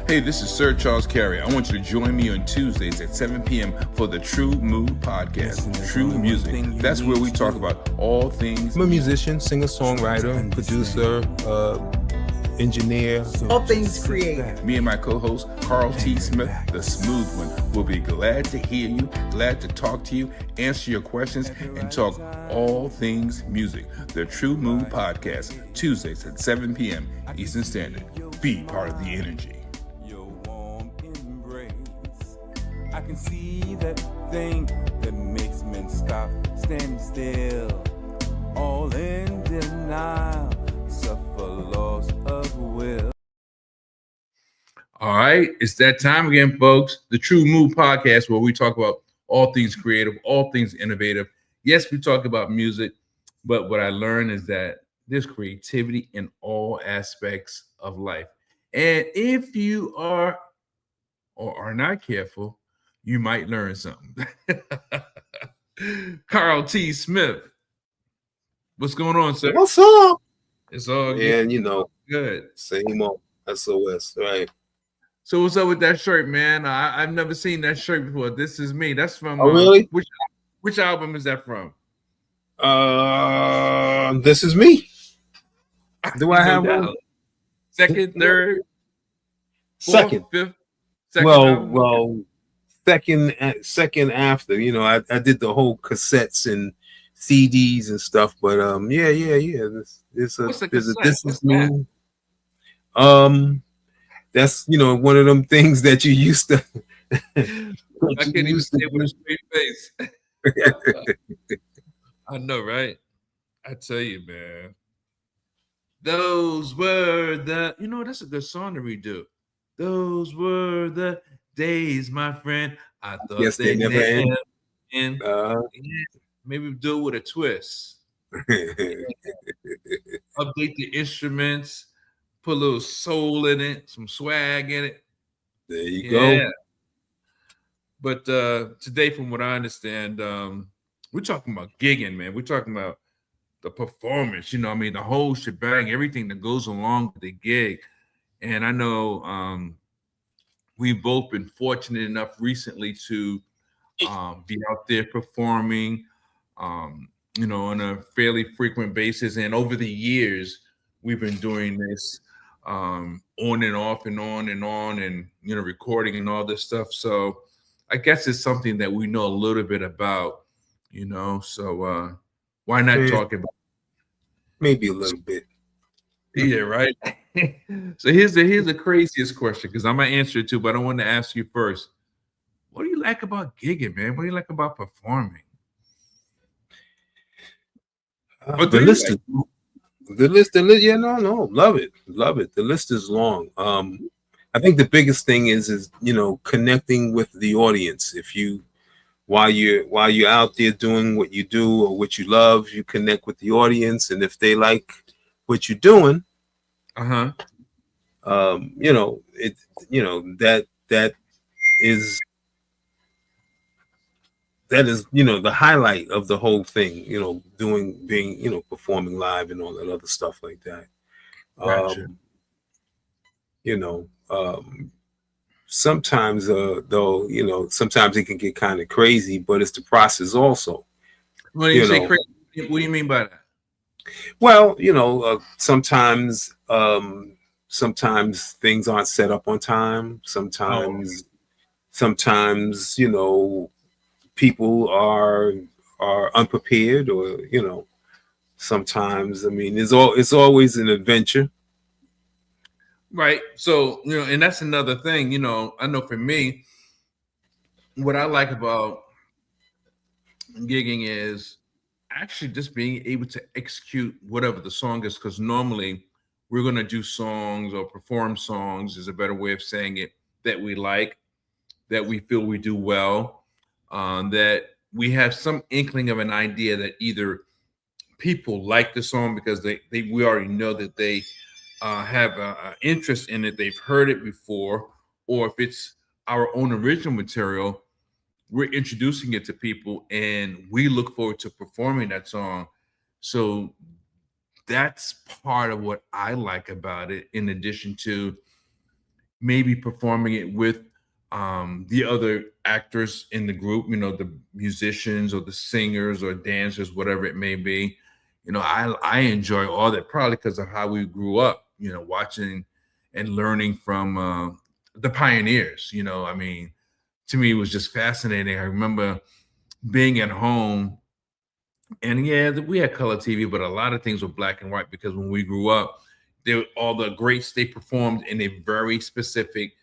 Hey, this is Sir Charles Carey. I want you to join me on Tuesdays at 7 p.m. for the Tru Mu Podcast. True Music. That's where we talk about all things. I'm a musician, singer-songwriter, producer, engineer. All things creative. Me and my co-host, Carl T. Smith, the smooth one, will be glad to hear you, glad to talk to you, answer your questions, and talk all things music. The Tru Mu Podcast, Tuesdays at 7 p.m. Eastern Standard. Be part of the energy. I can see that thing that makes men stop, standing still, all in denial, suffer loss of will. All right, it's that time again, folks. The Tru Mu Podcast, where we talk about all things creative, all things innovative. Yes, we talk about music, but what I learned is that there's creativity in all aspects of life. And if you are or are not careful, you might learn something. Carl T. Smith, what's going on, sir? What's up? It's all good. And Good. same old SOS, right? So what's up with that shirt, man? I've never seen that shirt before. This is me. That's from really? Which album is that from? This is me. Do I have one? Second, third, fourth, Second. fifth? Second Well, album? second after, I did the whole cassettes and CDs and stuff, but yeah. This is me. That's one of them things that you used to. I can't even say it with a straight face. I know, right? I tell you, man. Those were that's a good song to redo. Those were the days, my friend. I thought Yes, they never end. end. Maybe do it with a twist. Update the instruments, put a little soul in it, some swag in it. There you go. But today, from what I understand, we're talking about gigging, man. We're talking about the performance, the whole shebang, everything that goes along with the gig. And I know we've both been fortunate enough recently to be out there performing, on a fairly frequent basis. And over the years, we've been doing this on and off and on and on and, recording and all this stuff. So I guess it's something that we know a little bit about, so why not talk about it? Maybe a little bit. Yeah, right. So here's the craziest question, because I'm gonna answer it too, but I want to ask you first. What do you like about gigging, man? What do you like about performing? The list, yeah, no, love it. The list is long. I think the biggest thing is connecting with the audience. If you while you're out there doing what you do or what you love, you connect with the audience, and if they like what you're doing, that is the highlight of the whole thing, being performing live and all that other stuff like that. Gotcha. Sometimes though, sometimes it can get kind of crazy, but it's the process also. When you say crazy, what do you mean by that? Well, sometimes things aren't set up on time. Sometimes people are unprepared, or sometimes it's always an adventure. Right. So, and that's another thing, I know for me, what I like about gigging is actually just being able to execute whatever the song is, because normally we're going to do songs or perform songs, is a better way of saying it, that we like, that we feel we do well, that we have some inkling of an idea that either people like the song because we already know that they have an interest in it, they've heard it before, or if it's our own original material, we're introducing it to people and we look forward to performing that song. So that's part of what I like about it, in addition to, maybe performing it with the other actors in the group, the musicians or the singers or dancers, whatever it may be. I enjoy all that, probably because of how we grew up, watching and learning from the pioneers. I mean, to me, it was just fascinating. I remember being at home, and yeah, we had color TV, but a lot of things were black and white because when we grew up, all the greats they performed in a very specific.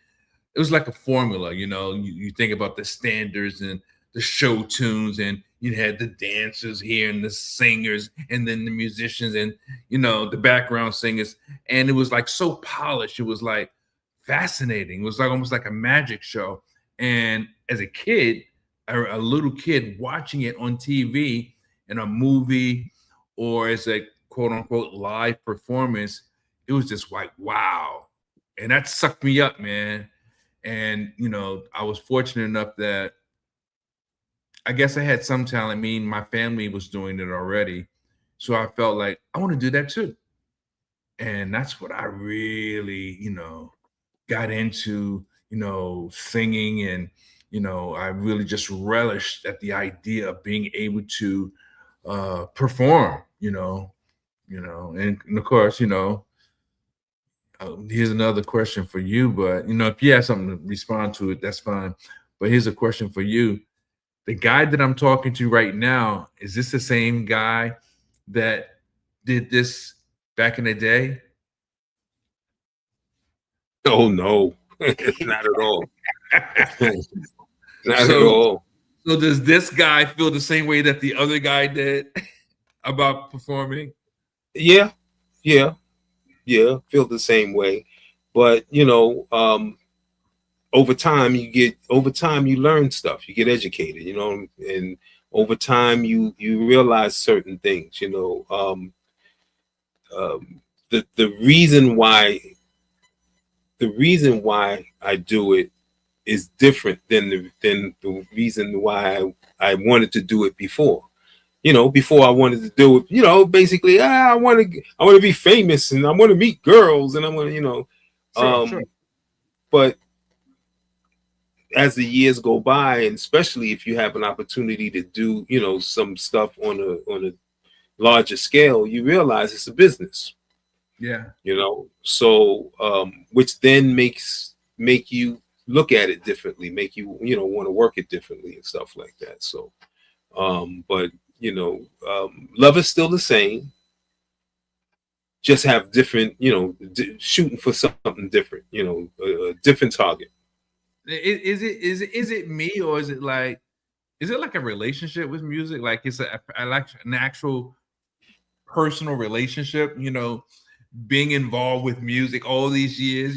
It was like a formula, you think about the standards and the show tunes, and you had the dancers here and the singers and then the musicians and the background singers, and it was like so polished. It was like fascinating. It was like almost like a magic show. And as a kid, a little kid watching it on TV in a movie or as a quote unquote live performance, it was just like wow. And that sucked me up, man. And I was fortunate enough that I guess I had some talent. I mean, my family was doing it already, so I felt like I want to do that too. And that's what I really, got into, singing, and I really just relished at the idea of being able to perform, and of course, here's another question for you, but if you have something to respond to it, that's fine. But here's a question for you. The guy that I'm talking to right now, is this the same guy that did this back in the day? Oh no, not at all. Not at all. So does this guy feel the same way that the other guy did about performing? Yeah. Feel the same way. But over time you learn stuff, you get educated, and over time you realize certain things. The reason why I do it is different than the reason why I wanted to do it before. Before I wanted to do it, basically, I want to be famous and I want to meet girls and I want to, Sure. But as the years go by, and especially if you have an opportunity to do, some stuff on a larger scale, you realize it's a business. Yeah. So which then make you look at it differently, make you, want to work it differently and stuff like that. So, but love is still the same. Just have different, shooting for something different, a different target. Is it me, or is it like a relationship with music? Like it's like an actual personal relationship, being involved with music all these years,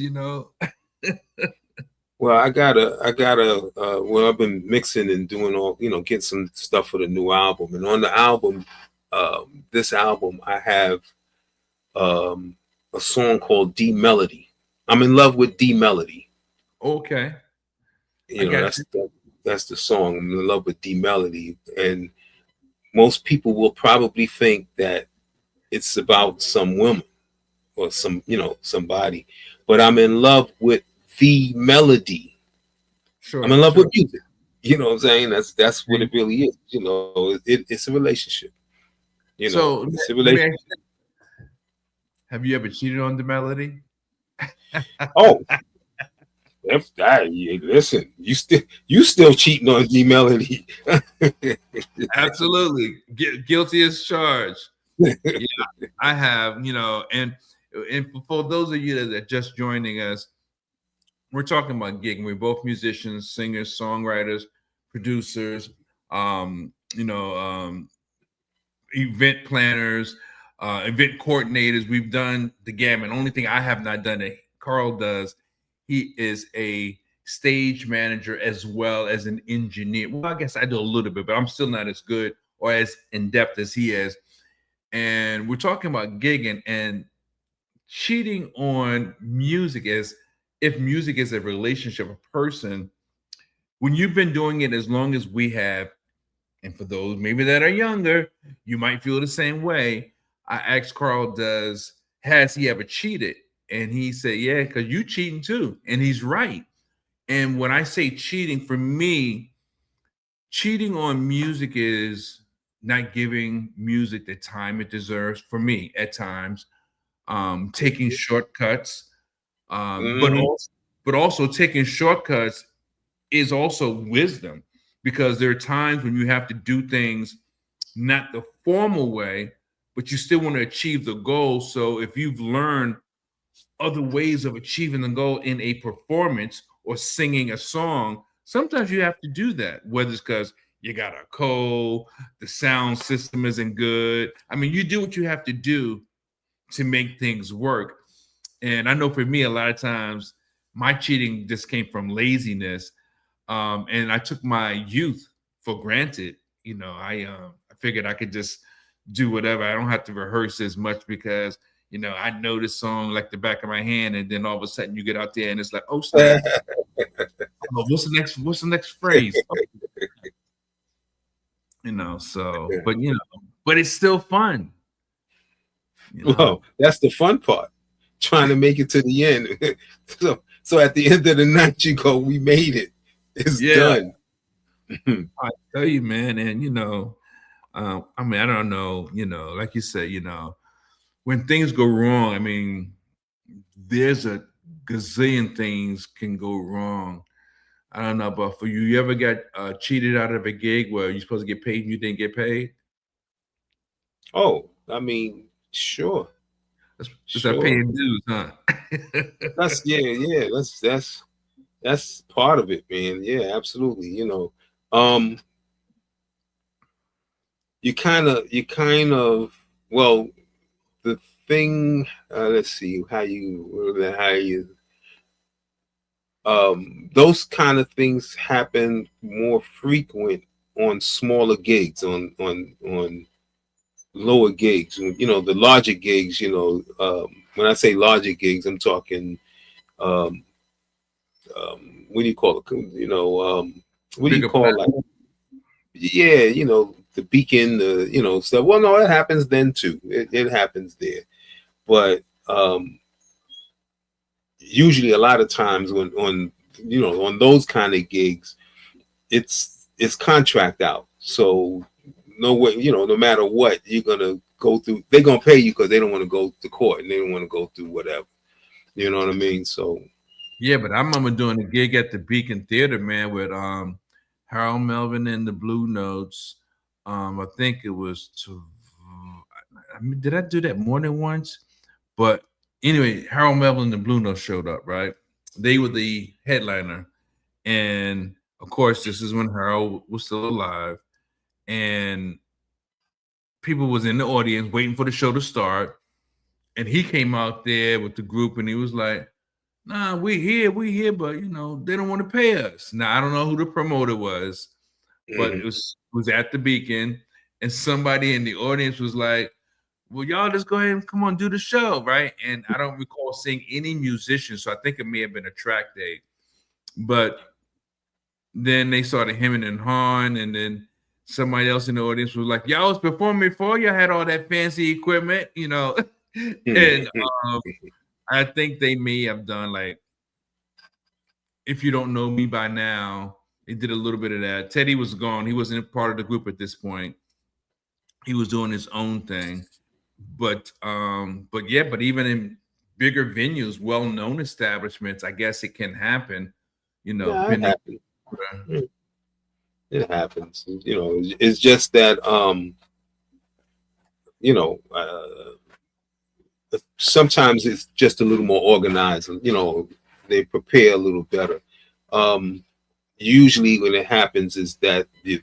Well, I well, I've been mixing and doing all, getting some stuff for the new album. And on the album, this album, I have a song called D Melody. I'm in love with D Melody. Okay. That's the song. I'm in love with D Melody. And most people will probably think that it's about some woman or some, somebody. But I'm in love with the melody. Sure. I'm in love with music. You know what I'm saying? That's what it really is. It's a relationship. So it's a relationship. Have you ever cheated on the melody? Oh, if that, listen, you still cheating on D Melody. Absolutely, guilty as charged. Yeah, I have. And for those of you that are just joining us, we're talking about gigging. We're both musicians, singers, songwriters, producers, event planners, event coordinators. We've done the gamut. Only thing I have not done that Carl does, he is a stage manager as well as an engineer. Well, I guess I do a little bit, but I'm still not as good or as in depth as he is. And we're talking about gigging and cheating on music as if music is a relationship, a person. When you've been doing it as long as we have, and for those maybe that are younger, you might feel the same way. I asked Carl, has he ever cheated? And he said, yeah, because you cheating too. And he's right. And when I say cheating, for me, cheating on music is not giving music the time it deserves. For me, at times, taking shortcuts, um, but Mm-hmm. also, but also taking shortcuts is also wisdom, because there are times when you have to do things not the formal way, but you still want to achieve the goal. So if you've learned other ways of achieving the goal in a performance or singing a song, sometimes you have to do that, whether it's because you got a cold, the sound system isn't good. I mean, you do what you have to do to make things work. And I know for me, a lot of times my cheating just came from laziness. And I took my youth for granted. I figured I could just do whatever. I don't have to rehearse as much because I know this song like the back of my hand, and then all of a sudden you get out there and it's like, oh snap! Oh, what's the next phrase? So but it's still fun. Well, that's the fun part, trying to make it to the end. so at the end of the night, you go, we made it. It's done. I tell you, man, and I mean, I don't know, like you said, when things go wrong, I mean, there's a gazillion things can go wrong. I don't know, but for you, you ever got cheated out of a gig where you're supposed to get paid and you didn't get paid? Oh, I mean, sure. That's that paying dues, huh? That's part of it, man. Yeah, absolutely. You kind of well, the thing. Let's see how you. Those kind of things happen more frequent on smaller gigs, on lower gigs. The larger gigs. When I say larger gigs, I'm talking. What do you call it? What do you call like? Yeah, the Beacon, stuff. Well, no, it happens then too. It happens there, but usually a lot of times when on those kind of gigs, it's contract out. So no way, no matter what, you're gonna go through. They're gonna pay you because they don't want to go to court and they don't want to go through whatever. You know what I mean? So. Yeah, but I remember doing a gig at the Beacon Theater, man, with Harold Melvin and the Blue Notes. I think it was did I do that more than once? But anyway, Harold Melvin and the Blue Notes showed up, right? They were the headliner. And of course, this is when Harold was still alive. And people was in the audience waiting for the show to start. And he came out there with the group and he was like, nah, we here, but they don't want to pay us. Now I don't know who the promoter was, but it was at the Beacon, and somebody in the audience was like, well, y'all just go ahead and come on, do the show, right? And I don't recall seeing any musicians, so I think it may have been a track day. But then they started hemming and hawing, and then somebody else in the audience was like, y'all was performing before y'all had all that fancy equipment, and I think they may have done like, if you don't know me by now, they did a little bit of that. Teddy was gone. He wasn't part of the group at this point. He was doing his own thing. But even in bigger venues, well-known establishments, I guess it can happen, It happens. It happens. It's just that sometimes it's just a little more organized. They prepare a little better. Usually, when it happens, is that the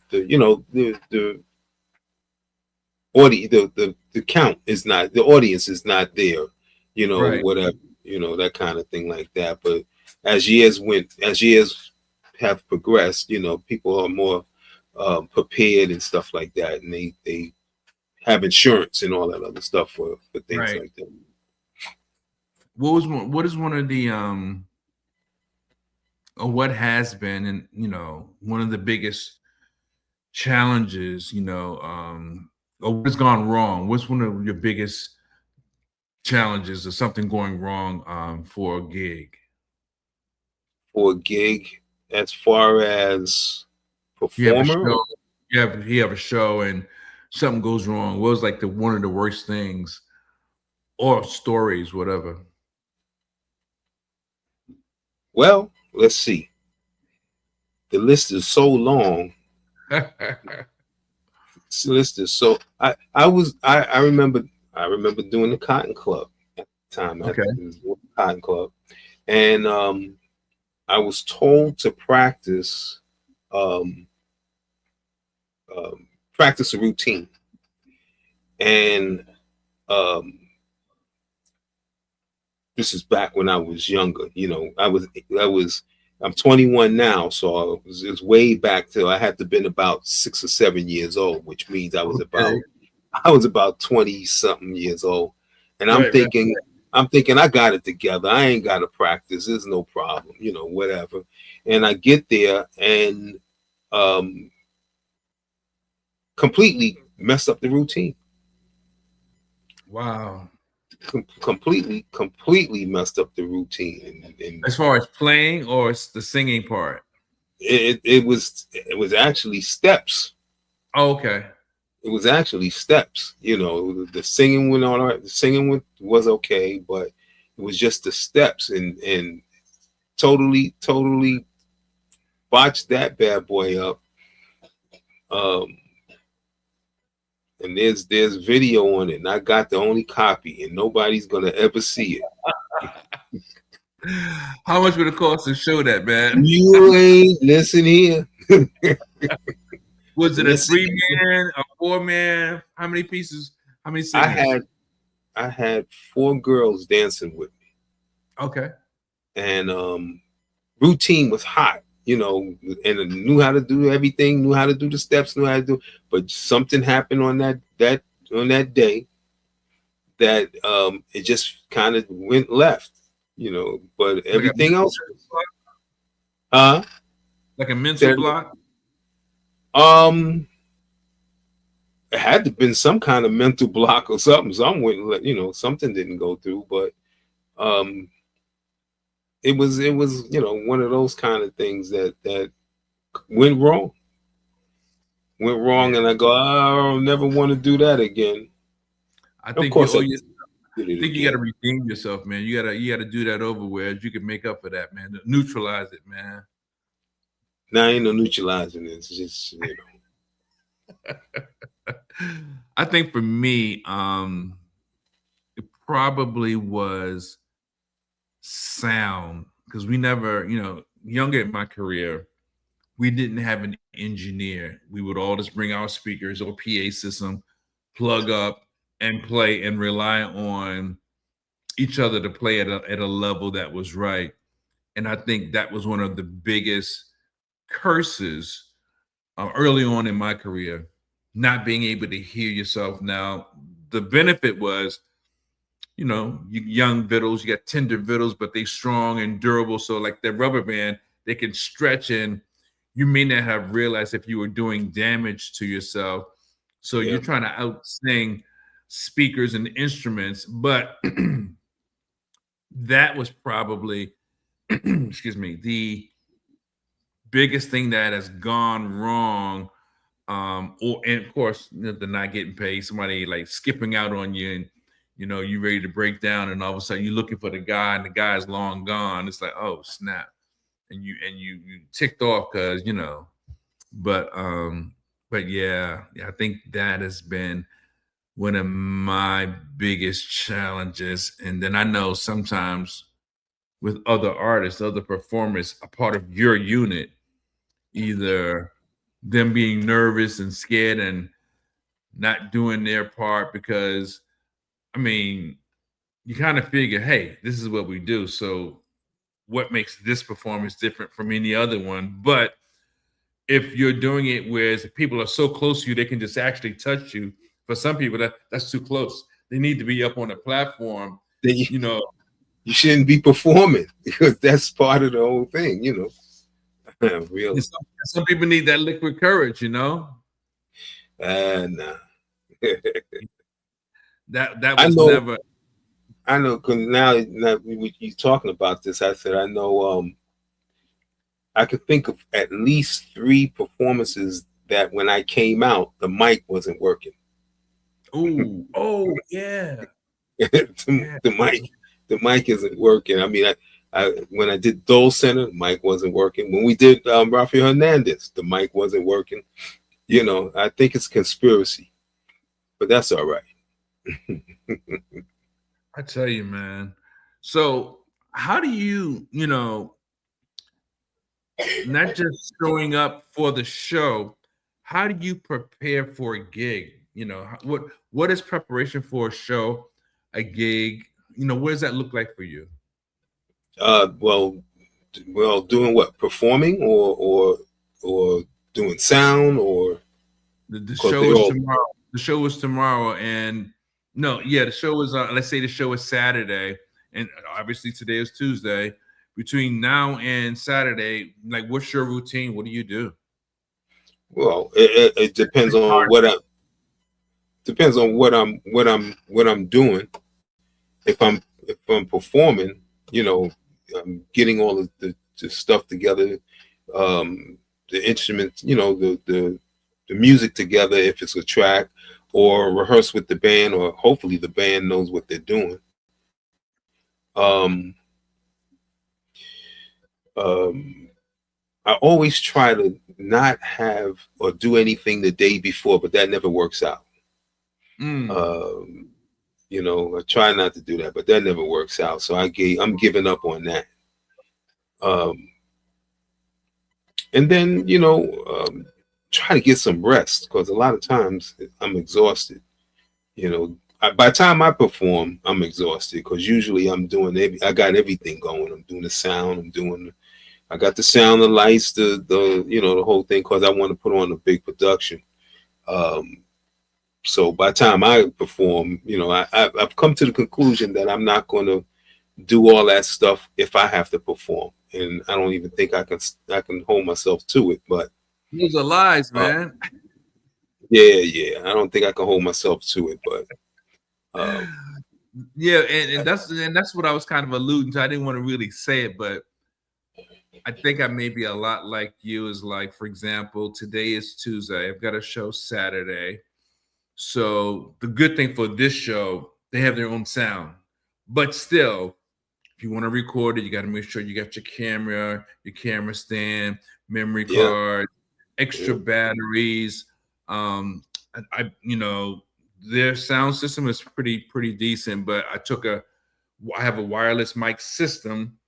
count is not, the audience is not there. Right. Whatever, that kind of thing like that. But as years have progressed, people are more prepared and stuff like that, and they have insurance and all that other stuff for things like that. What is one of the or what has been, and one of the biggest challenges, or what's gone wrong? What's one of your biggest challenges or something going wrong for a gig? For a gig, as far as You have a performer, show, you have a show, and something goes wrong. What was like the one of the worst things, or stories, whatever? well, let's see. The list is so long. This list is so. I remember doing the Cotton Club at the time. Okay. Cotton Club, and I was told to practice practice a routine, and this is back when I was younger. You know, I'm 21 now, so it's way back till I had to been about 6 or 7 years old, which means I was about 20 something years old. And I'm thinking I got it together. I ain't got to practice. There's no problem, you know, whatever. And I get there and completely messed up the routine. Wow. Completely messed up the routine. And as far as playing, or it's the singing part? It was actually steps. Oh, okay. It was actually steps. You know, the singing went all right. The singing was okay, but it was just the steps, and totally botched that bad boy up. And there's video on it, and I got the only copy, and nobody's gonna ever see it. How much would it cost to show that, man? You ain't listen here. Was it a 3-man, a 4-man? How many pieces? How many singers? I had 4 girls dancing with me. Okay. And routine was hot, you know, and knew how to do everything, knew how to do the steps, knew how to do. But something happened on that day that it just kind of went left, you know. But everything else, like a mental block. It had to been some kind of mental block or something. You know, something didn't go through, but it was, you know, one of those kind of things that went wrong. And I go, I'll never want to do that again. I think, of course, you got to redeem yourself, man. You gotta do that over with. You can make up for that, man. Neutralize it, man. Now ain't no neutralizing it. It's just, you know. I think for me, it probably was sound, because we never, you know, younger in my career, we didn't have an engineer. We would all just bring our speakers or PA system, plug up and play, and rely on each other to play at a level that was right. And I think that was one of the biggest curses early on in my career, not being able to hear yourself. Now, the benefit was, you know, you young vittles, you got tender vittles, but they strong and durable. So like that rubber band, they can stretch, and you may not have realized if you were doing damage to yourself. So you're trying to out-sing speakers and instruments, but that was probably, excuse me, the biggest thing that has gone wrong. And of course, you know, the not getting paid, somebody like skipping out on you, and you know, you ready to break down, and all of a sudden you're looking for the guy, and the guy's long gone. It's like, oh snap. And you ticked off because, you know, but yeah, I think that has been one of my biggest challenges. And then I know sometimes with other artists, other performers, a part of your unit, either them being nervous and scared and not doing their part, because I mean, you kind of figure, hey, this is what we do, so what makes this performance different from any other one? But if you're doing it where people are so close to you, they can just actually touch you. For some people, that's too close. They need to be up on a platform. You know, you shouldn't be performing, because that's part of the whole thing. You know, really. Some people need that liquid courage. You know. Nah. that was never. I know because now you talking about this, I said I know. I could think of at least 3 performances that when I came out, the mic wasn't working. Oh, yeah. The mic isn't working. I mean, I when I did Dole Center, the mic wasn't working. When we did Rafael Hernandez, the mic wasn't working. You know, I think it's conspiracy, but that's all right. I tell you, man. So how do you, not just showing up for the show, how do you prepare for a gig? What is preparation for a show, a gig? What does that look like for you? Well, doing what? Performing or doing sound or the show is tomorrow. The show is tomorrow, and the show is. Let's say the show is Saturday, and obviously today is Tuesday. Between now and Saturday, like, what's your routine? What do you do? Well, it depends on what I'm doing. If I'm performing, I'm getting all of the stuff together, the instruments, the music together if it's a track, or rehearse with the band, or hopefully the band knows what they're doing. I always try to not have or do anything the day before, but that never works out. I try not to do that, but that never works out. So I'm giving up on that. And then, try to get some rest, because a lot of times I'm exhausted. By the time I perform, I'm exhausted, because usually I'm doing I got everything going. I'm doing the sound. I got the sound, the lights, the whole thing, because I want to put on a big production. So by the time I perform, I've come to the conclusion that I'm not going to do all that stuff if I have to perform, and I don't even think I can hold myself to it. But those are lies, man. Yeah. I don't think I can hold myself to it, but yeah, and that's what I was kind of alluding to. I didn't want to really say it, but I think I may be a lot like you. Is like, for example, today is Tuesday. I've got a show Saturday. So the good thing for this show, they have their own sound. But still, if you want to record it, you got to make sure you got your camera stand, memory card, extra batteries. Their sound system is pretty decent, but I have a wireless mic system,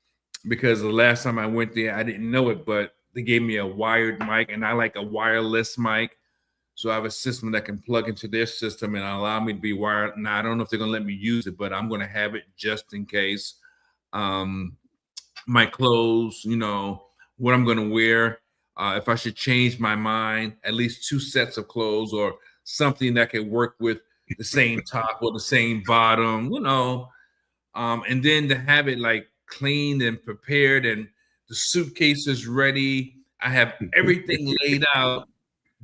because the last time I went there, I didn't know it, but they gave me a wired mic, and I like a wireless mic. So I have a system that can plug into their system and allow me to be wired. Now, I don't know if they're going to let me use it, but I'm going to have it just in case. My clothes, what I'm going to wear. If I should change my mind, at least 2 sets of clothes, or something that can work with the same top or the same bottom, and then to have it like cleaned and prepared, and the suitcase is ready. I have everything laid out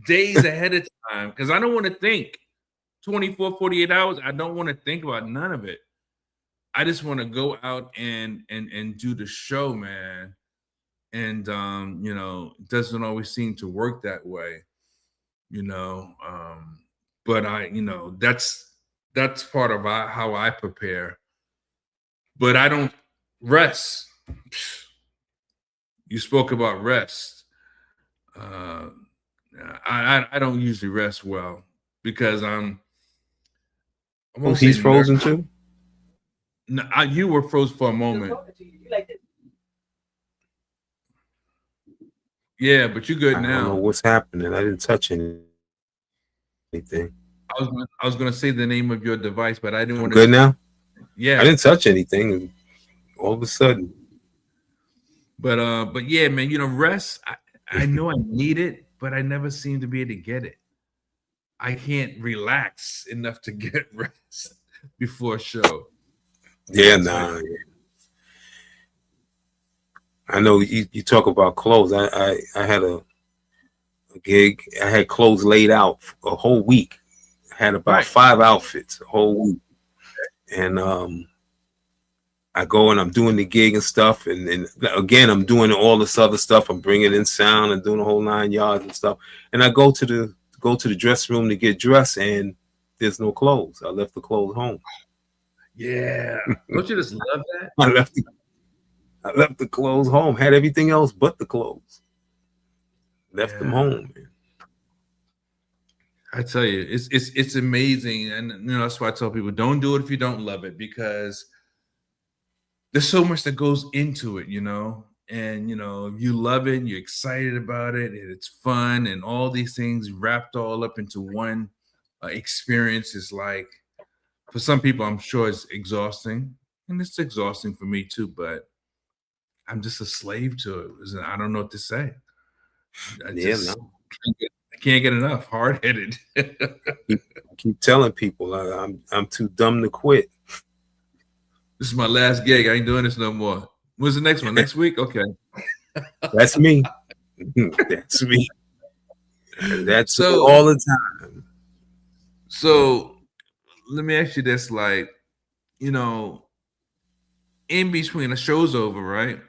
days ahead of time, because I don't want to think 24, 48 hours. I don't want to think about none of it. I just want to go out and do the show, man. And it doesn't always seem to work that way, but that's part of how I prepare. But I don't rest. You spoke about rest. I don't usually rest well, because he's frozen too. No, you were frozen for a moment. Yeah, but you're good now. I don't know what's happening. I didn't touch anything. I was gonna say the name of your device, but I didn't want to. Good now. Yeah, I didn't touch anything. All of a sudden. But yeah, man. Rest. I know I need it, but I never seem to be able to get it. I can't relax enough to get rest before a show. Yeah, nah. I know you talk about clothes. I had a gig. I had clothes laid out a whole week. I had about 5 outfits a whole week, and I go and I'm doing the gig and stuff, and again I'm doing all this other stuff. I'm bringing in sound and doing the whole 9 yards and stuff. And I go to the dressing room to get dressed, and there's no clothes. I left the clothes home. Yeah, don't you just love that? I left the clothes home. Had everything else but the clothes. Left them home, man. I tell you, it's amazing, and that's why I tell people don't do it if you don't love it, because there's so much that goes into it, and if you love it, you're excited about it, and it's fun, and all these things wrapped all up into one experience is like, for some people, I'm sure it's exhausting, and it's exhausting for me too, but I'm just a slave to it. I don't know what to say. I can't get enough. Hard-headed. I keep telling people I'm too dumb to quit. This is my last gig. I ain't doing this no more. When's the next one? Next week? Okay. That's me. That's me. That's so, all the time. So let me ask you this, like, in between the show's over, right?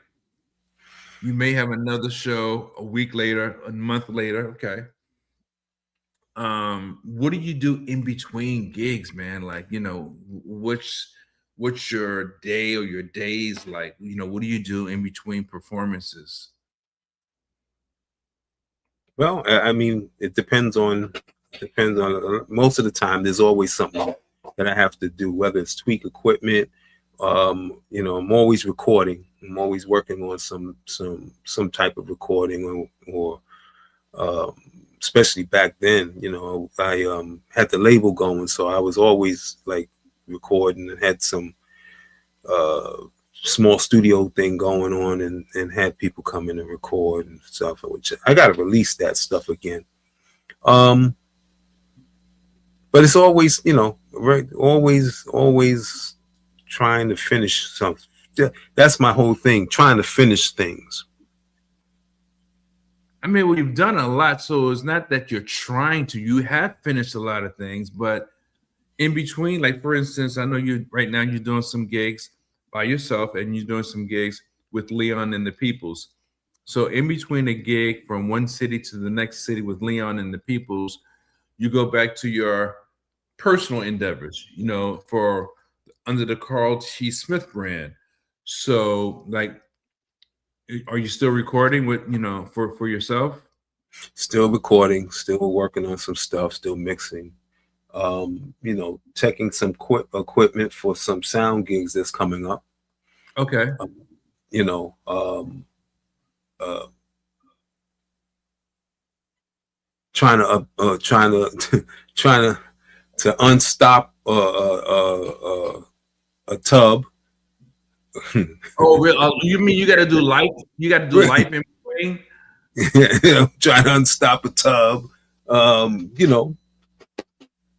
You may have another show a week later, a month later. Okay. What do you do in between gigs, man? Like, what's your day or your days like? What do you do in between performances? Well, I mean, it depends on most of the time. There's always something that I have to do, whether it's tweak equipment. I'm always recording. I'm always working on some type of recording or especially back then, I had the label going, so I was always like recording and had some small studio thing going on and had people come in and record and stuff, which I got to release that stuff again. But it's always, right, always trying to finish something. That's my whole thing, trying to finish things. I mean, well, you've done a lot, so it's not that you're trying to. You have finished a lot of things, but in between, like, for instance, I know right now you're doing some gigs by yourself, and you're doing some gigs with Leon and the Peoples. So in between a gig from one city to the next city with Leon and the Peoples, you go back to your personal endeavors, for under the Carl T. Smith brand. So, like, are you still recording with, for yourself? Still recording, still working on some stuff, still mixing, taking some equipment for some sound gigs that's coming up. Okay. Trying to unstop a tub. Oh, really? You mean you got to do life? You got to do life in between? Trying to unstop a tub.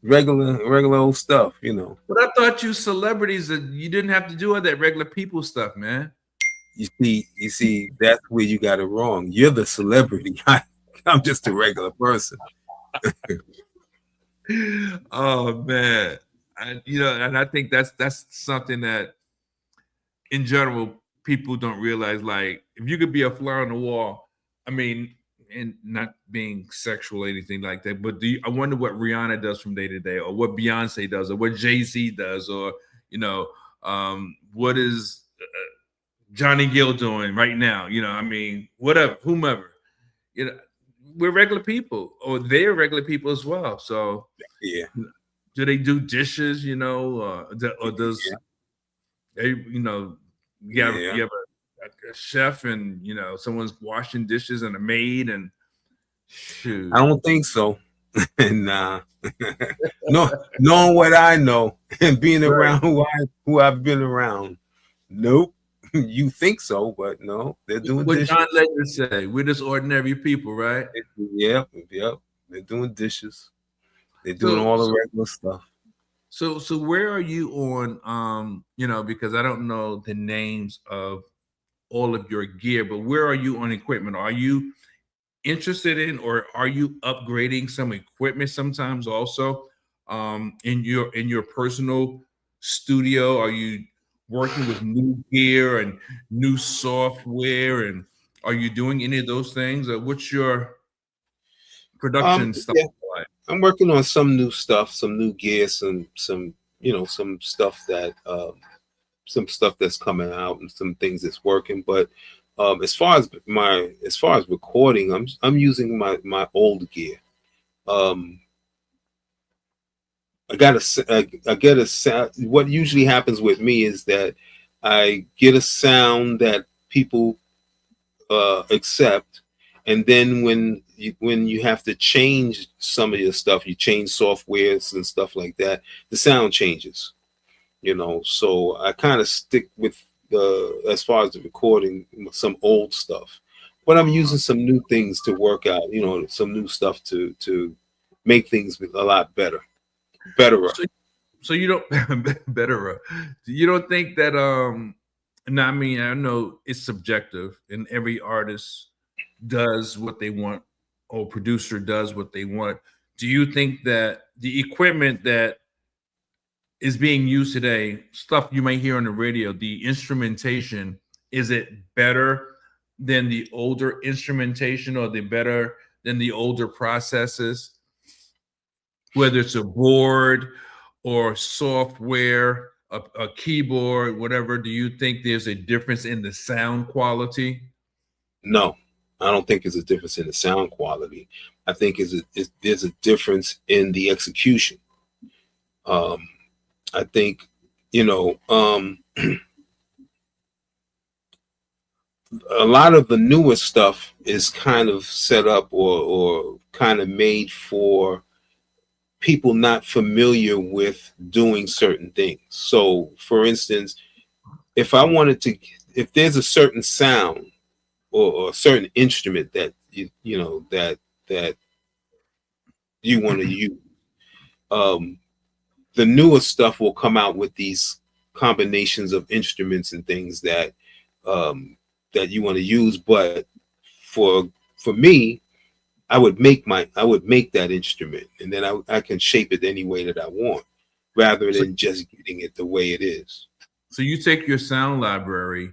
Regular old stuff. But I thought you celebrities that you didn't have to do all that regular people stuff, man. You see, that's where you got it wrong. You're the celebrity. I'm just a regular person. Oh man, and I think that's something that, in general, people don't realize. Like, if you could be a fly on the wall, I mean, and not being sexual or anything like that, but I wonder what Rihanna does from day to day, or what Beyonce does, or what Jay-Z does, or what is Johnny Gill doing right now? I mean, whatever, whomever. We're regular people, or they're regular people as well. So yeah, do they do dishes? Or does you have a chef, and someone's washing dishes, and a maid, and shoot. I don't think so. Nah. No, knowing what I know and being around who I've been around, nope. You think so, but no, they're doing what dishes. John Legend say, we're just ordinary people, right? Yep. They're doing dishes. They're doing all the regular stuff. So where are you on, because I don't know the names of all of your gear, but where are you on equipment? Are you interested in, or are you upgrading some equipment sometimes also in your personal studio? Are you working with new gear and new software? And are you doing any of those things? Or what's your production style Yeah, like? I'm working on some new stuff, some new gear, some some stuff that some stuff that's coming out and some things that's working. But as far as recording, I'm using my old gear. Um, I get a sound. What usually happens with me is that I get a sound that people accept, and then when you have to change some of your stuff, you change softwares and stuff like that, the sound changes. So I kind of stick with as far as the recording, some old stuff, but I'm using some new things to work out. Some new stuff to make things a lot betterer. So you don't better. You don't think that and I mean, I know it's subjective and every artist does what they want or producer does what they want. Do you think that the equipment that is being used today, stuff you might hear on the radio, the instrumentation, is it better than the older instrumentation or the better than the older processes? Whether it's a board or software, a keyboard, whatever, do you think there's a difference in the sound quality? No, I don't think there's a difference in the sound quality. I think there's a difference in the execution. I think, a lot of the newer stuff is kind of set up or kind of made for people not familiar with doing certain things. So, for instance, if there's a certain sound or a certain instrument that that you want to use, the newer stuff will come out with these combinations of instruments and things that that you want to use. But for me, I would make that instrument, and then I can shape it any way that I want, rather than just getting it the way it is. So you take your sound library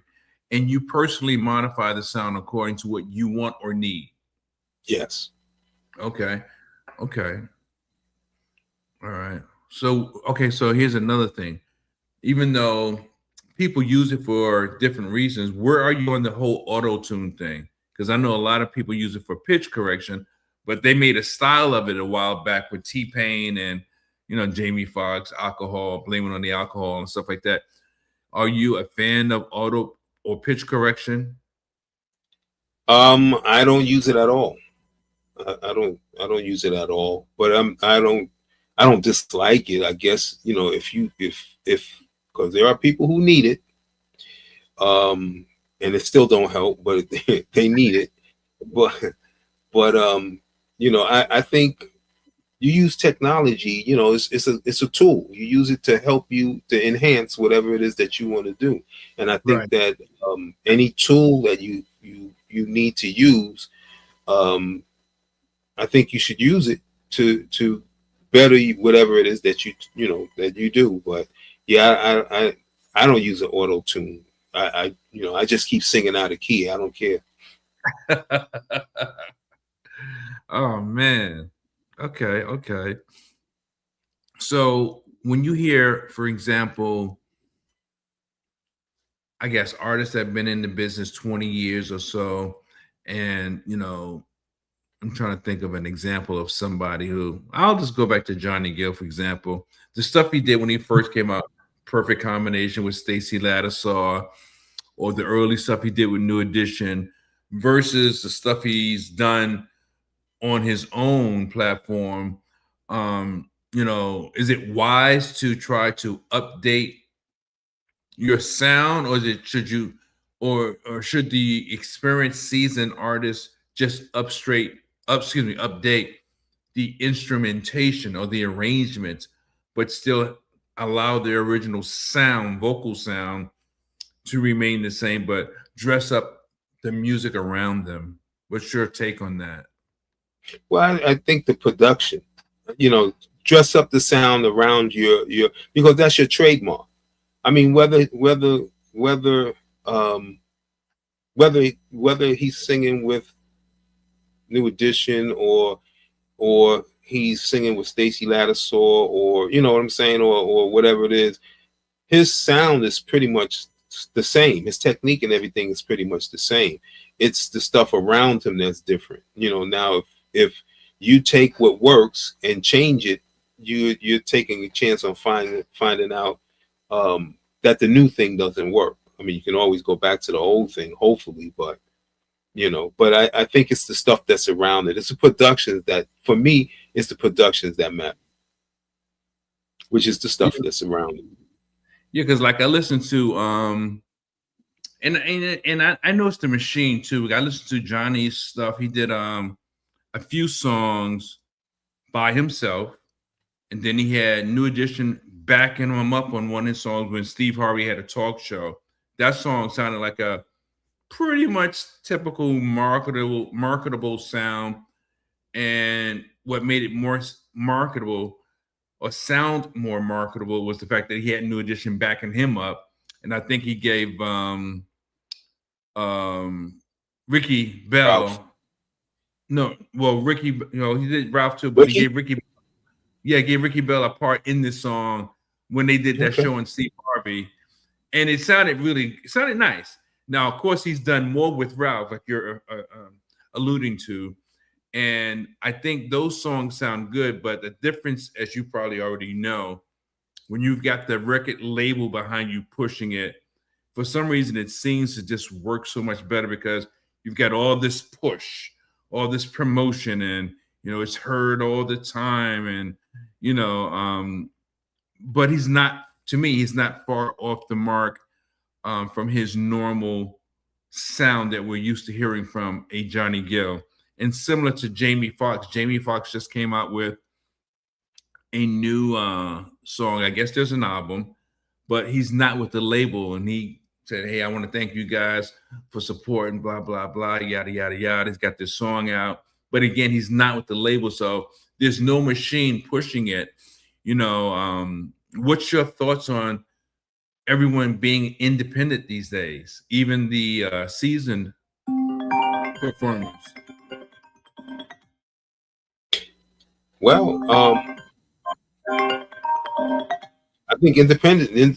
and you personally modify the sound according to what you want or need. Yes. Okay. All right. So here's another thing. Even though people use it for different reasons, where are you on the whole auto tune thing? Because I know a lot of people use it for pitch correction, but they made a style of it a while back with T-Pain and Jamie Foxx, alcohol, blaming on the alcohol and stuff like that. Are you a fan of auto or pitch correction? I don't use it at all. I don't use it at all. But I don't dislike it. I guess if because there are people who need it, and it still don't help, but they need it. But I think you use technology. It's a tool. You use it to help you to enhance whatever it is that you want to do. And I think that any tool that you need to use, I think you should use it to better whatever it is that you do. But yeah, I don't use an auto tune. I just keep singing out of key. I don't care. Oh man. Okay. So when you hear, for example, I guess artists that have been in the business 20 years or so, and I'm trying to think of an example of somebody who, I'll just go back to Johnny Gill, for example. The stuff he did when he first came out, Perfect Combination with Stacey Lattisaw, or the early stuff he did with New Edition, versus the stuff he's done on his own platform. Is it wise to try to update your sound, or should the experienced seasoned artist just update the instrumentation or the arrangements, but still allow their original vocal sound to remain the same, but dress up the music around them? What's your take on that? Well, I think the production, dress up the sound around your because that's your trademark. I mean, um, whether he's singing with New Edition or he's singing with Stacey Lattisaw, or you know what I'm saying, or whatever it is, his sound is pretty much the same. His technique and everything is pretty much the same. It's the stuff around him that's different. You know, now if you take what works and change it, you're taking a chance on finding out that the new thing doesn't work. I mean, you can always go back to the old thing, hopefully, but you know, but I think it's the stuff that's around it. It's the productions that, for me, it's the productions that matter, which is the stuff that's around it. Yeah, because like I listened to and I know it's the machine too. I listened to Johnny's stuff. He did a few songs by himself, and then he had New Edition backing him up on one of his songs when Steve Harvey had a talk show. That song sounded like a pretty much typical marketable sound, and what made it more marketable or sound more marketable was the fact that he had New Edition backing him up, and I think he gave Ricky Bell. Ralph. No, well, Ricky, you know, he did Ralph too, but he gave Ricky Bell a part in this song when they did that show on Steve Harvey, and it sounded nice. Now, of course, he's done more with Ralph, like you're alluding to, and I think those songs sound good. But the difference, as you probably already know, when you've got the record label behind you pushing it, for some reason, it seems to just work so much better because you've got all this push, all this promotion, and you know it's heard all the time, and you know, but he's not. To me, he's not far off the mark from his normal sound that we're used to hearing from a Johnny Gill. And similar to Jamie Foxx just came out with a new song. I guess there's an album, but he's not with the label. And he said, "Hey, I want to thank you guys for supporting, blah, blah, blah, yada, yada, yada." He's got this song out. But again, he's not with the label. So there's no machine pushing it. You know, what's your thoughts on everyone being independent these days, even the seasoned performers? Well, I think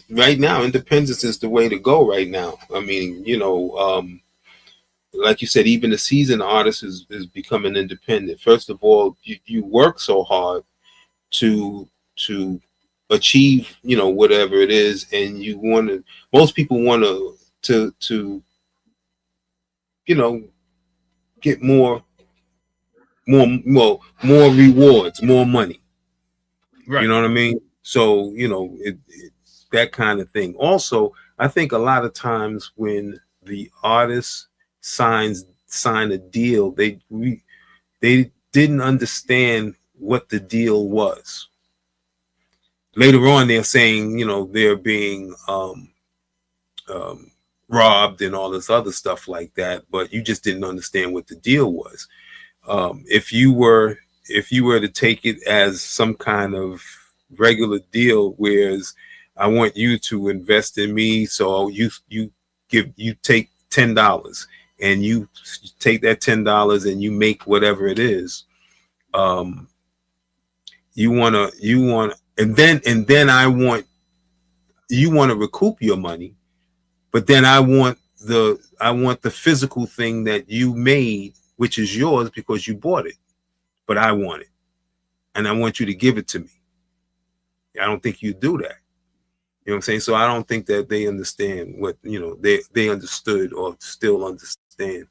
right now, independence is the way to go right now. I mean, you know, like you said, even the seasoned artist is becoming independent. First of all, you work so hard to achieve, you know, whatever it is, and most people want to you know, get more rewards, more money. Right. You know what I mean? So, you know, it's that kind of thing. Also, I think a lot of times when the artist sign a deal, they didn't understand what the deal was. Later on, they're saying, you know, they're being robbed and all this other stuff like that, but you just didn't understand what the deal was. If you were to take it as some kind of regular deal, whereas I want you to invest in me, so you take $10 and you take that $10 and you make whatever it is. You want, and then you want to recoup your money, but then I want the physical thing that you made, which is yours because you bought it, but I want it, and I want you to give it to me. I don't think you do that. You know what I'm saying? So I don't think that they understand what, you know, they understood or still understand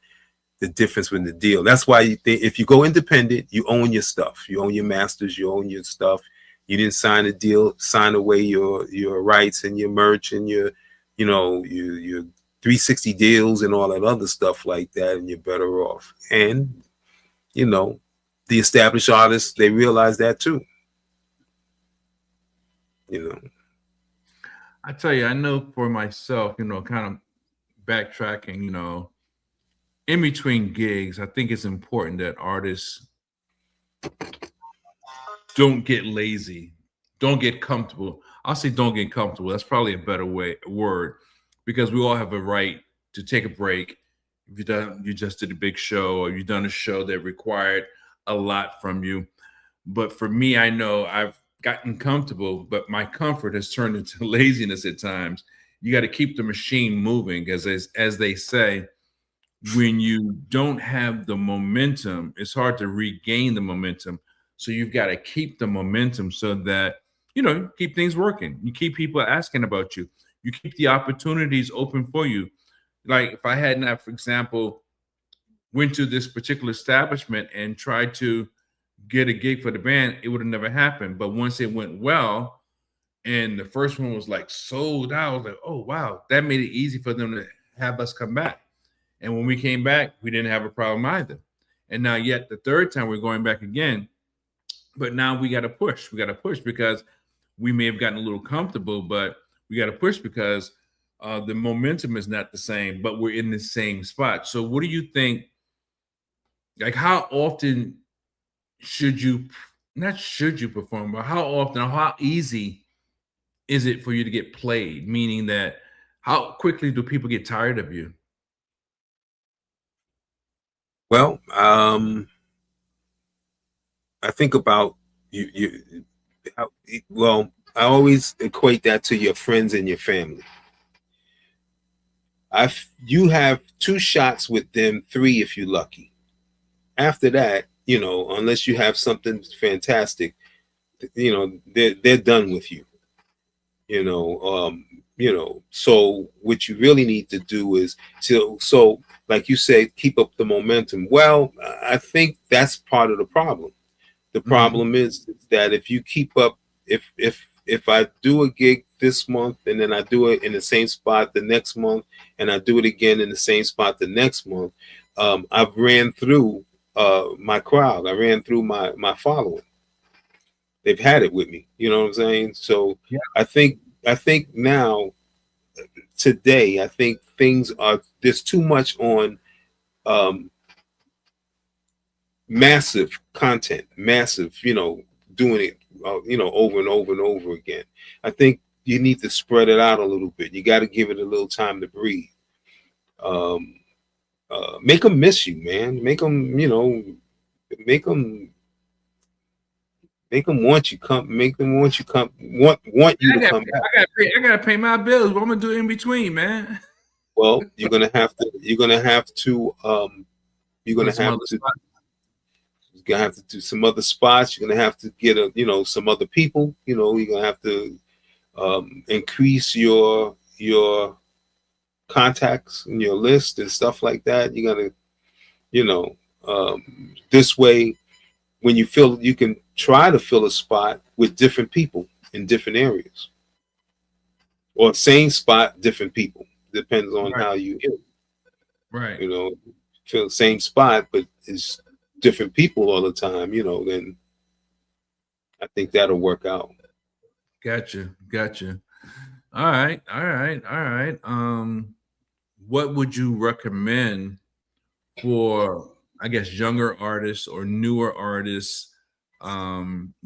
the difference with the deal. That's why if you go independent, you own your stuff. You own your masters. You own your stuff. You didn't sign a deal, sign away your rights and your merch and your 360 deals and all that other stuff like that, and you're better off. And, you know, the established artists, they realize that too. You know, I tell you, I know for myself, you know, kind of backtracking, you know, in between gigs, I think it's important that artists don't get lazy, don't get comfortable. I'll say don't get comfortable. That's probably a better word, because we all have a right to take a break. If you just did a big show, or you've done a show that required a lot from you. But for me, I know I've gotten comfortable, but my comfort has turned into laziness at times. You got to keep the machine moving, as they say. When you don't have the momentum, it's hard to regain the momentum. So you've got to keep the momentum so that, keep things working. You keep people asking about you. You keep the opportunities open for you. Like if I had not, for example, went to this particular establishment and tried to get a gig for the band, it would have never happened. But once it went well, and the first one was like sold out, I was like, oh wow, that made it easy for them to have us come back. And when we came back, we didn't have a problem either. And now yet the third time we're going back again, but now we got to push. We got to push because we may have gotten a little comfortable, but we got to push because the momentum is not the same, but we're in the same spot. So what do you think? Like how often not should you perform, but how often or how easy is it for you to get played? Meaning that how quickly do people get tired of you? Well, I think about you. Well, I always equate that to your friends and your family. You have 2 shots with them, 3 if you're lucky. After that, unless you have something fantastic, they're done with you. So what you really need to do is so like you say, keep up the momentum. Well, I think that's part of the problem. The problem is that if you keep up, if I do a gig this month and then I do it in the same spot the next month and I do it again in the same spot the next month, I've ran through my crowd. I ran through my following. They've had it with me. You know what I'm saying? So yeah. I think now today, I think there's too much on massive content, doing it, over and over and over again. I think you need to spread it out a little bit. You got to give it a little time to breathe. Make them miss you, man. Make them want you come. Make them want you come. Want you to come back. I gotta pay my bills. What I'm gonna do in between, man? Well, you're gonna have to do some other spots. You're gonna have to get some other people. You're gonna have to increase your contacts in your list and stuff like that. You gotta, this way, when you feel you can try to fill a spot with different people in different areas, or same spot, different people. Depends on how you get it. Right. Fill the same spot, but it's different people all the time, then I think that'll work out. Gotcha. All right. What would you recommend for, I guess, younger artists or newer artists?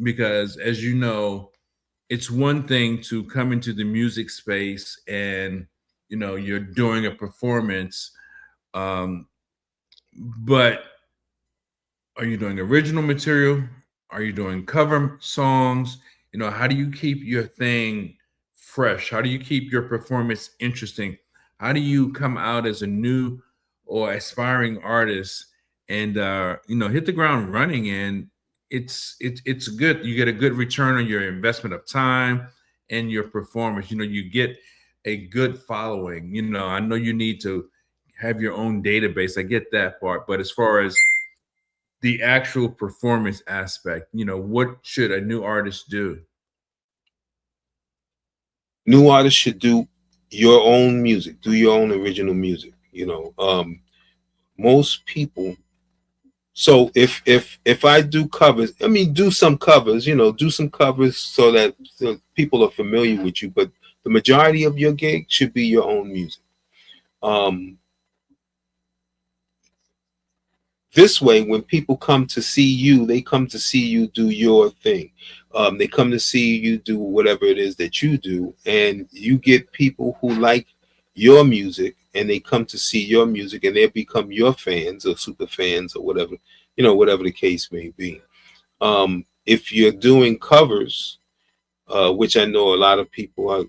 Because as you know, it's one thing to come into the music space and you're doing a performance, but are you doing original material? Are you doing cover songs? How do you keep your thing fresh? How do you keep your performance interesting? How do you come out as a new or aspiring artist and hit the ground running? And it's good. You get a good return on your investment of time and your performance. You get a good following. I know you need to have your own database. I get that part, but as far as the actual performance aspect, what should a new artist do? New artists should do your own music, do your own original music. Most people. So if I do covers, do some covers, do some covers so that people are familiar with you. But the majority of your gig should be your own music. this way, when people come to see you, they come to see you do your thing. They come to see you do whatever it is that you do, and you get people who like your music, and they come to see your music, and they become your fans or super fans or whatever, whatever the case may be. If you're doing covers, which I know a lot of people are.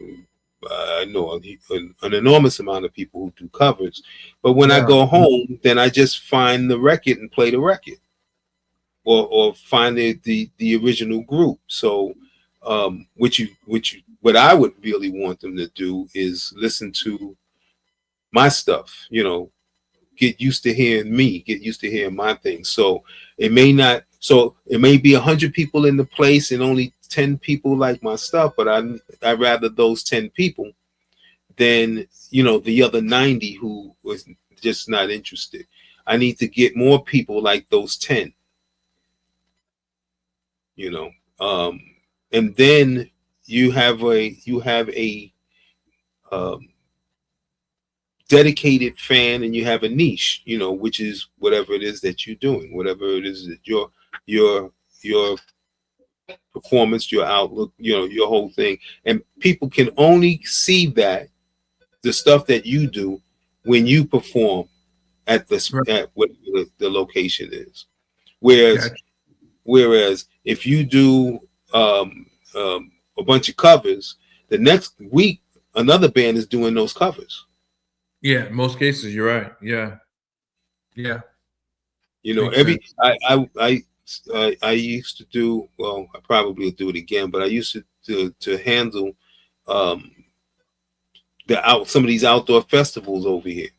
I know an enormous amount of people who do covers, but when I go home, then I just find the record and play the record, or find the original group. So, what I would really want them to do is listen to my stuff. Get used to hearing me, get used to hearing my thing. So it may be 100 people in the place and only 10 people like my stuff, but I rather those 10 people than the other 90 who was just not interested. I need to get more people like those 10. And then you have a dedicated fan, and you have a niche, which is whatever it is that you're doing, whatever it is that your performance, your outlook, your whole thing. And people can only see that the stuff that you do when you perform at what the location is. Whereas if you do a bunch of covers, the next week another band is doing those covers. Yeah, in most cases, you're right. Yeah. I used to do, well, I probably will do it again, but I used to handle some of these outdoor festivals over here,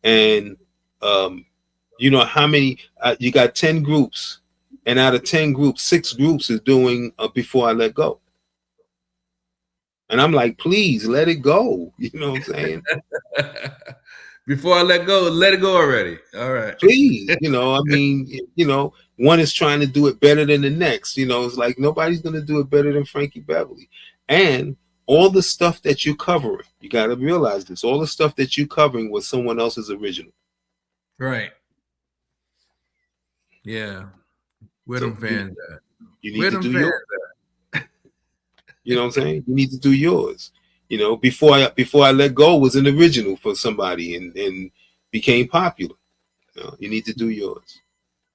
and how many you got 10 groups, and out of 10 groups, 6 groups is doing Before I Let Go. And I'm like, please let it go. You know what I'm saying? Before I let it go already. All right. Please, one is trying to do it better than the next. It's like nobody's going to do it better than Frankie Beverly. And all the stuff that you're covering, you got to realize this, all the stuff that you're covering was someone else's original. Right. Yeah. Where them fans at? You need to do yours. You know what I'm saying? You need to do yours. Before I Let Go was an original for somebody and became popular. You need to do yours.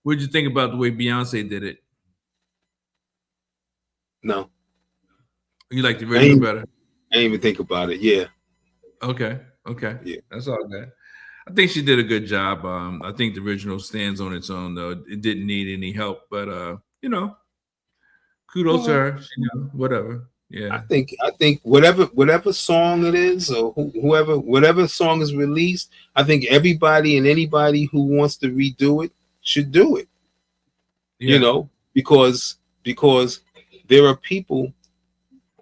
What did you think about the way Beyonce did it? No. You like the original better? I didn't even think about it. Yeah. Okay. Yeah. That's all good. I think she did a good job. I think the original stands on its own, though. It didn't need any help, but kudos to her. Whatever. Yeah. I think whatever song it is, or whatever song is released, I think everybody and anybody who wants to redo it should do it. Yeah. Because there are people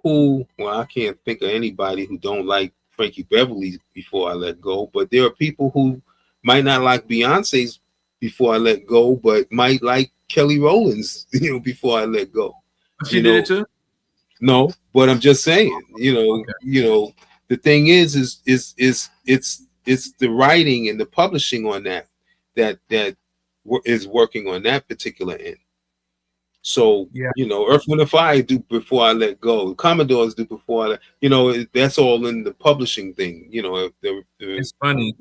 who, well, I can't think of anybody who don't like Frankie Beverly's Before I Let Go, but there are people who might not like Beyonce's Before I Let Go, but might like Kelly Rowland's, Before I Let Go. She did it too? No, but I'm just saying, the thing is it's the writing and the publishing on that is working on that particular end. So, Earth, Wind, and Fire do Before I Let Go. Commodores do Before I Let, that's all in the publishing thing. It's funny.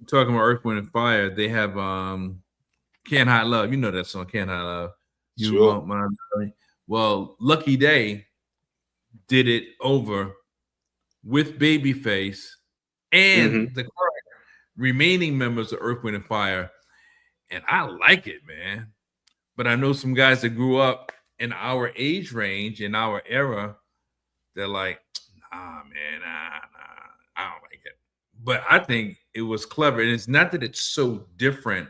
Talking about Earth, Wind, and Fire, they have Can't Hide Love. You know that song, Can't Hide Love. You sure. Want my... Well, Lucky Day did it over with Babyface and the current remaining members of Earth, Wind, and Fire. And I like it, man. But I know some guys that grew up in our age range, in our era, they're like, nah, man, I don't like it. But I think it was clever. And it's not that it's so different.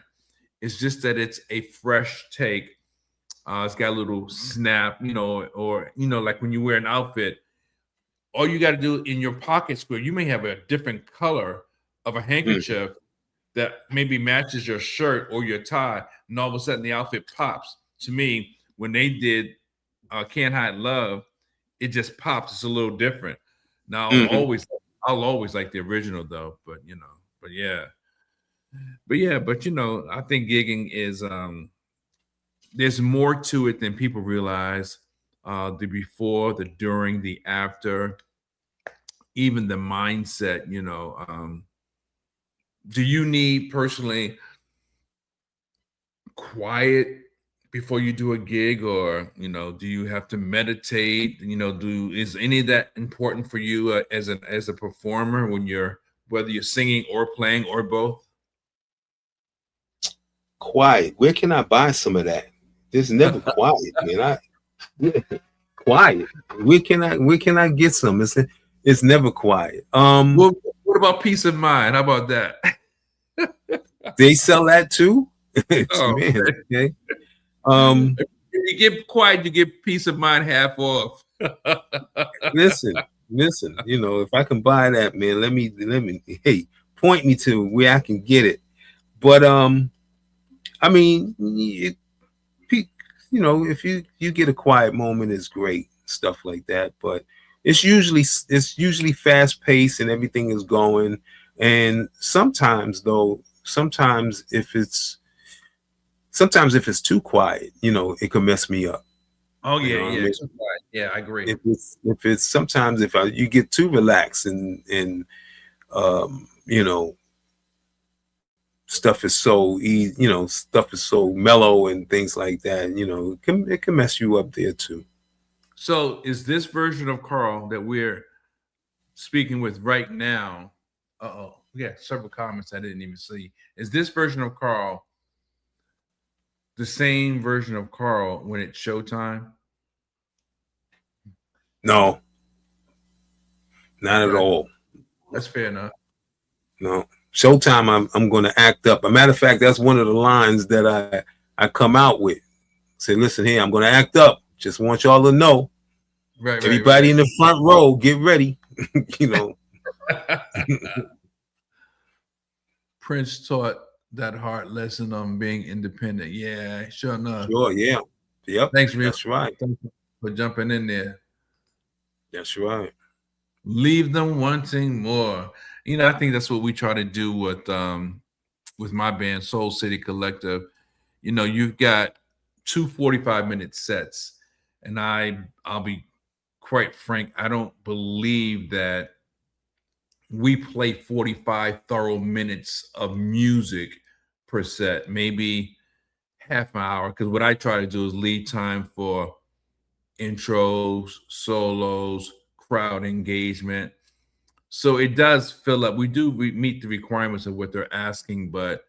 It's just that it's a fresh take. It's got a little snap, or like when you wear an outfit, all you got to do in your pocket square, you may have a different color of a handkerchief that maybe matches your shirt or your tie, and all of a sudden the outfit pops. To me, when they did Can't Hide Love, it just pops. It's a little different. Now I'll always like the original though, but yeah. But yeah, but I think gigging is there's more to it than people realize. The before, the during, the after, even the mindset. Do you need personally quiet before you do a gig, or do you have to meditate? Is any of that important for you as a performer when whether you're singing or playing or both? Quiet. Where can I buy some of that? There's never quiet, man. Quiet. Where can I get some? It's never quiet. Well, what about peace of mind? How about that? They sell that too. Oh, man, okay. If you get quiet, you get peace of mind half off. listen. If I can buy that, man, let me. Hey, point me to where I can get it. But I mean, if you get a quiet moment, it's great, stuff like that. But it's usually fast paced and everything is going. And sometimes if it's too quiet, it can mess me up. Oh yeah, yeah, I mean? Yeah, I agree. If it's sometimes if you get too relaxed and stuff is so stuff is so mellow and things like that, it can mess you up there too. So is this version of Carl that we're speaking with right now? We got several comments I didn't even see. Is this version of Carl the same version of Carl when it's showtime? No, not at all. That's fair enough. No, showtime. I'm going to act up. A matter of fact, that's one of the lines that I come out with. Say, listen here, I'm going to act up. Just want y'all to know. Right. Everybody in the front row, get ready. Prince taught that hard lesson on being independent. Yeah, sure enough. Sure, yeah. Yep. Thanks, Rick. That's right. Thanks for jumping in there. That's right. Leave them wanting more. I think that's what we try to do with my band, Soul City Collective. You've got 2 45-minute sets, and I'll be quite frank, I don't believe that we play 45 thorough minutes of music per set, maybe half an hour, because what I try to do is leave time for intros, solos, crowd engagement. So it does fill up. We meet the requirements of what they're asking, but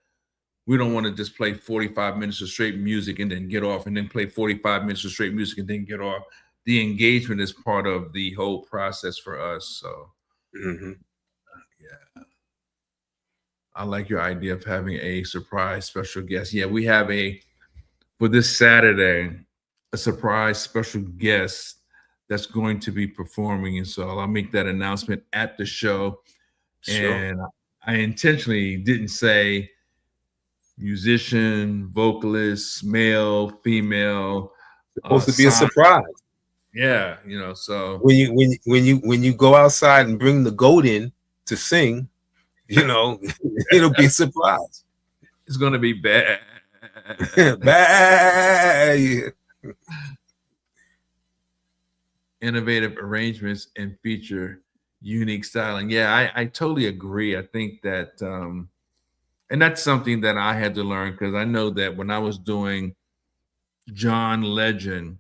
we don't want to just play 45 minutes of straight music and then get off, and then play 45 minutes of straight music and then get off. The engagement is part of the whole process for us. So, yeah. I like your idea of having a surprise special guest. Yeah, we have for this Saturday, a surprise special guest that's going to be performing. And so I'll make that announcement at the show. Sure. And I intentionally didn't say musician, vocalist, male, female. It's supposed to be a surprise. Yeah, so when you go outside and bring the goat in to sing, it'll be a surprise. It's gonna be bad. Bad. Innovative arrangements and feature unique styling. Yeah, I totally agree. I think that and that's something that I had to learn, because I know that when I was doing John Legend,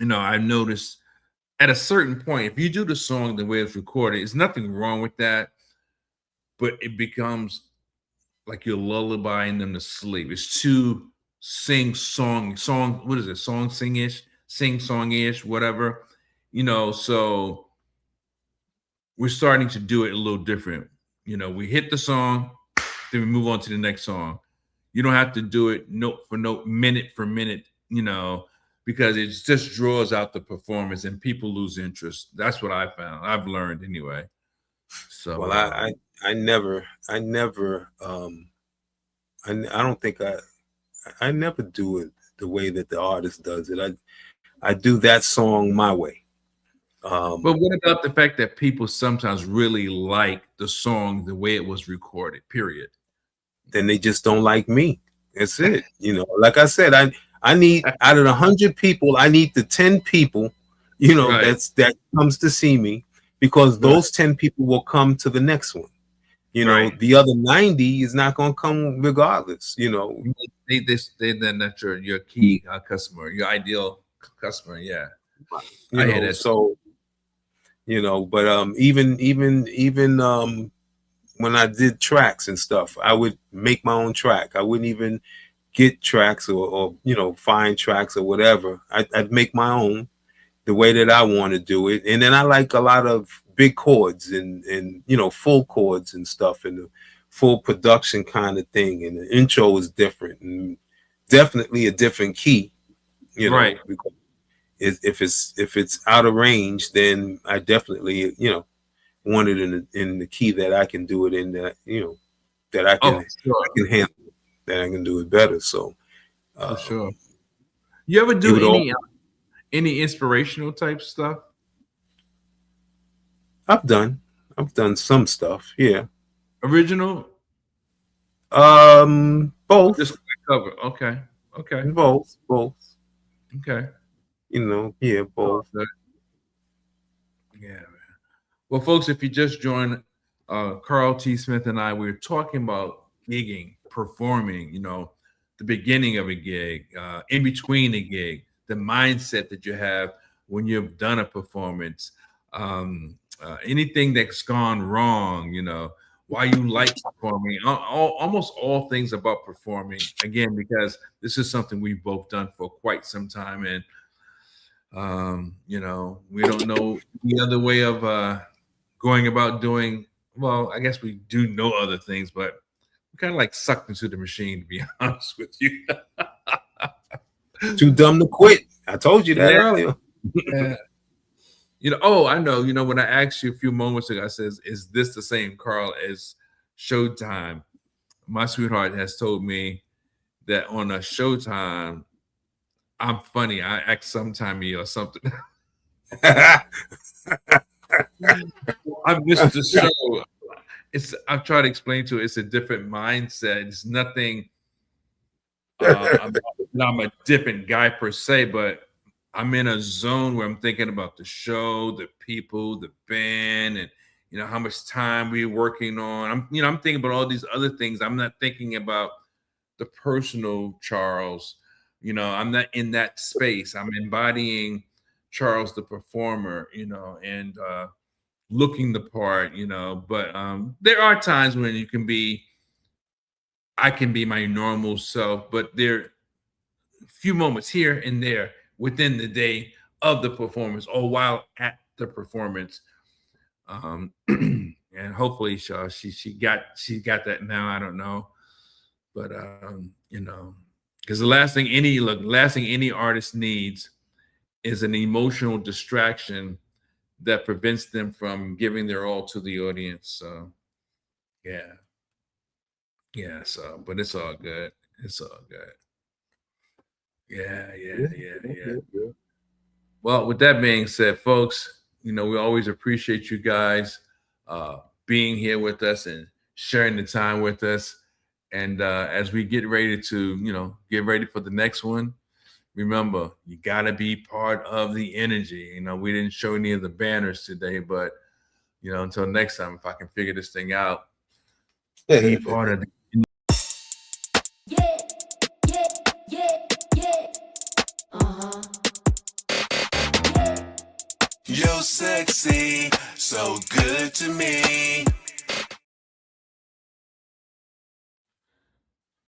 I noticed at a certain point, if you do the song the way it's recorded, there's nothing wrong with that, but it becomes like you're lullabying them to sleep. It's too sing-song, what is it? Sing-songish, whatever. So we're starting to do it a little different. We hit the song, then we move on to the next song. You don't have to do it note for note, minute for minute, because it just draws out the performance and people lose interest. That's what I found. I've learned anyway. So, well, I never do it the way that the artist does it. I do that song my way. But what about the fact that people sometimes really like the song the way it was recorded, period? then they just don't like me. That's it. You know, like I said, I need, out of the 100 people, I need the 10 people, you know, Right. that comes to see me, because those 10 people will come to the next one. You know, Right. the other 90 is not going to come regardless. You know, They then that's your key customer, your ideal customer. Yeah, you I hear know, that. so, you know, but even when I did tracks and stuff, I would make my own track. I wouldn't even get tracks or you know, find tracks or whatever. I'd make my own the way that I want to do it. And then I like a lot of big chords and you know, full chords and stuff, and the full production kind of thing. And the intro is different and definitely a different key, you know, Right. because if it's out of range, then I definitely, you know, want it in the key that I can do it in, that, you know, that I can, Sure. I can handle it, that I can do it better. So For sure. You ever do any inspirational type stuff? I've done some stuff. Yeah. Original? Both. Just cover. Okay. Both. Okay. You know, yeah, both. Okay. Yeah, man. Well, folks, if you just joined, Carl T. Smith and I, we were talking about gigging, performing, you know, the beginning of a gig, in between a gig, the mindset that you have when you've done a performance, anything that's gone wrong, you know, why you like performing, almost all things about performing, again, because this is something we've both done for quite some time. And, you know, we don't know the other way of going about doing, well, I guess we do know other things, but we're kind of like sucked into the machine, to be honest with you. Too dumb to quit. I told you that earlier. Yeah. You know, I know, you know, when I asked you a few moments ago, I says, is this the same Carl as Showtime? My sweetheart has told me that on a Showtime, I'm funny. I act sometime or something. I missed the show. I've tried to explain to her, it's a different mindset. It's nothing. I'm a different guy per se, but I'm in a zone where I'm thinking about the show, the people, the band, and you know how much time we're working on. I'm thinking about all these other things. I'm not thinking about the personal Charles. You know, I'm not in that space. I'm embodying Charles the performer, you know, and looking the part, you know. But there are times when I can be my normal self, but there are a few moments here and there within the day of the performance or while at the performance. And hopefully she got that now. I don't know. But you know, because the last thing any artist needs is an emotional distraction that prevents them from giving their all to the audience. So yeah. So but it's all good. It's all good. Yeah. Well, with that being said, folks, you know, we always appreciate you guys being here with us and sharing the time with us. And as we get ready to, you know, get ready for the next one, remember, you got to be part of the energy. You know, we didn't show any of the banners today, but, you know, until next time, if I can figure this thing out, be part of the You're sexy, so good to me.